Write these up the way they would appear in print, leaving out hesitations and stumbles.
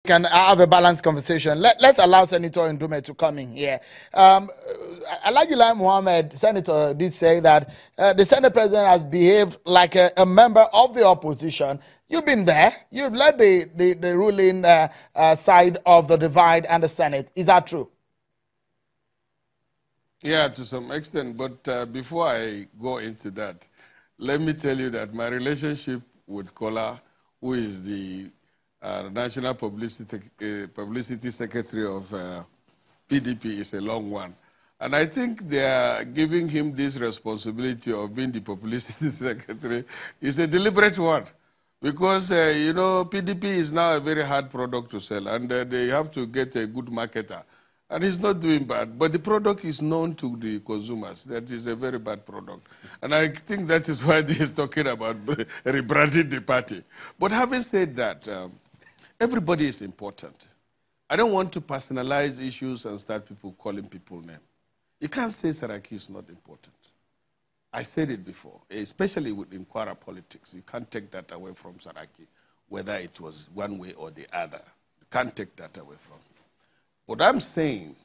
can have a balanced conversation. Let's allow Senator Ndume to come in here. Alhaji Mohammed, Senator, did say that the Senate President has behaved like a member of the opposition. You've been there. You've led the ruling side of the divide and the Senate. Is that true? Yeah, to some extent. But before I go into that, let me tell you that my relationship with Kola, who is the National Publicity Secretary of PDP, is a long one. And I think they are giving him this responsibility of being the publicity secretary is a deliberate one. Because, you know, PDP is now a very hard product to sell, and they have to get a good marketer. And he's not doing bad, but the product is known to the consumers. That is a very bad product. And I think that is why he's talking about rebranding the party. But having said that, everybody is important. I don't want to personalize issues and start people calling people names. You can't say Saraki is not important. I said it before, especially in Kwara politics. You can't take that away from Saraki, whether it was one way or the other. You can't take that away from him. But I'm saying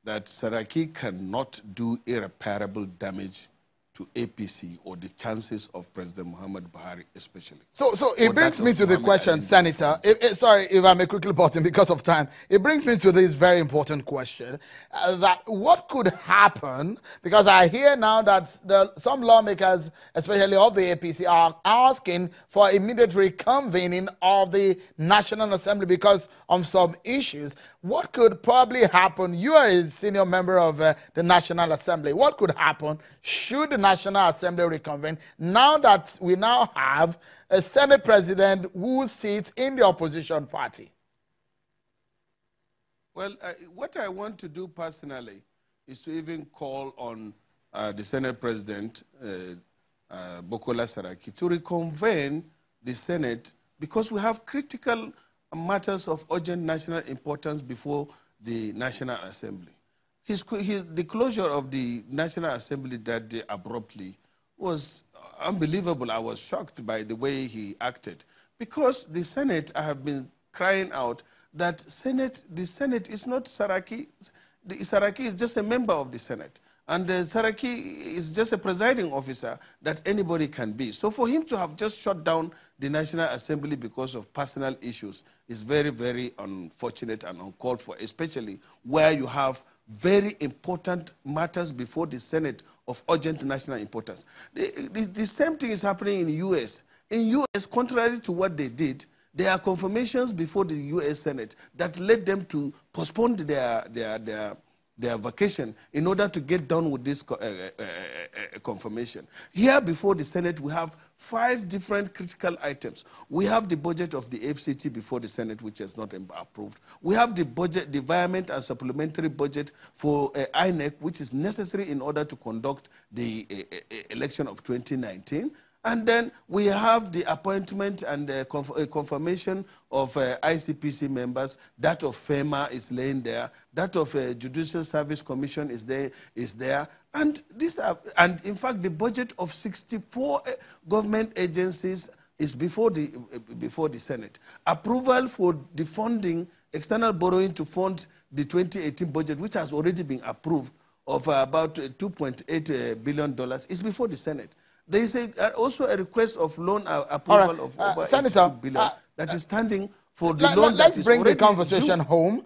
that Saraki cannot do irreparable damage to APC or the chances of President Muhammad Buhari especially. So it brings me to the question, Senator. Sorry if I may quickly button because of time. It brings me to this very important question, that what could happen, because I hear now that some lawmakers, especially of the APC, are asking for immediate reconvening of the National Assembly because of some issues. What could probably happen? You are a senior member of the National Assembly. What could happen should the National Assembly reconvene now that we now have a Senate President who sits in the opposition party? Well, what I want to do personally is to even call on the Senate President, Bukola Saraki, to reconvene the Senate because we have critical matters of urgent national importance before the National Assembly. The closure of the National Assembly that day abruptly was unbelievable. I was shocked by the way he acted. Because the Senate, I have been crying out that the Senate is not Saraki. Saraki is just a member of the Senate. And Saraki is just a presiding officer that anybody can be. So for him to have just shut down the National Assembly because of personal issues is very, very unfortunate and uncalled for, especially where you have very important matters before the Senate of urgent national importance. The same thing is happening in the U.S. In U.S., contrary to what they did, there are confirmations before the U.S. Senate that led them to postpone their vacation in order to get done with this confirmation. Here before the Senate, we have 5 different critical items. We have the budget of the FCT before the Senate, which has not been approved. We have the budget, the environment and supplementary budget for INEC, which is necessary in order to conduct the election of 2019. And then we have the appointment and confirmation of ICPC members. That of FEMA is laying there. That of Judicial Service Commission is there. And in fact, the budget of 64 government agencies is before the Senate. Approval for the funding, external borrowing to fund the 2018 budget, which has already been approved, of about $2.8 billion, is before the Senate. There is also a request of loan approval of over Senator, $82 billion that is standing for the loan that is already Let's bring the conversation home.